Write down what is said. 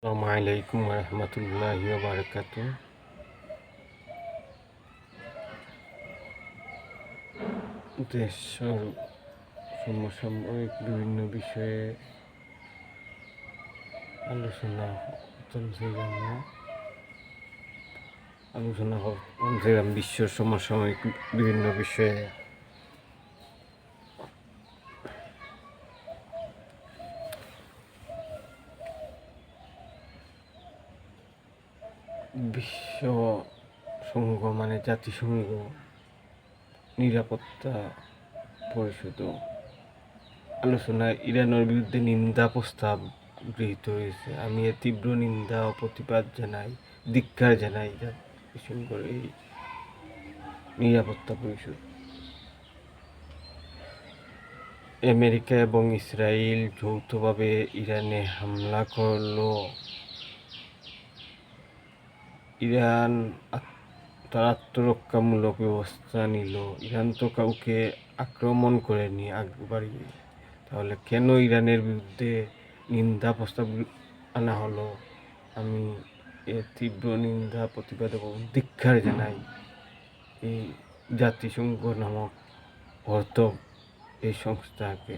আসসালামু আলাইকুম রহমতুল্লাহি ওয়া বারাকাতুহু। দেশ সমসাময়িক বিভিন্ন বিষয়ে আলোচনা করছিলাম বিশ্ব সমসাময়িক বিভিন্ন বিষয়ে। বিশ্ব সংঘ মানে জাতিসংঘ নিরাপত্তা পরিষদ আলোচনায় ইরানের বিরুদ্ধে নিন্দা প্রস্তাব গৃহীত হয়েছে। আমি এর তীব্র নিন্দা ও প্রতিবাদ জানাই, ধিক্কার জানাই জাতিসংঘের এই নিরাপত্তা পরিষদ। আমেরিকা এবং ইসরায়েল যৌথভাবে ইরানে হামলা করল। ইরান তার আত্মরক্ষামূলক ব্যবস্থা নিল। ইরান তো কাউকে আক্রমণ করেনি একবারই, তাহলে কেন ইরানের বিরুদ্ধে নিন্দা প্রস্তাব আনা হলো? আমি এর তীব্র নিন্দা, প্রতিবাদ এবং ধিক্কার জানাই এই জাতিসংঘ নামক এই সংস্থাকে।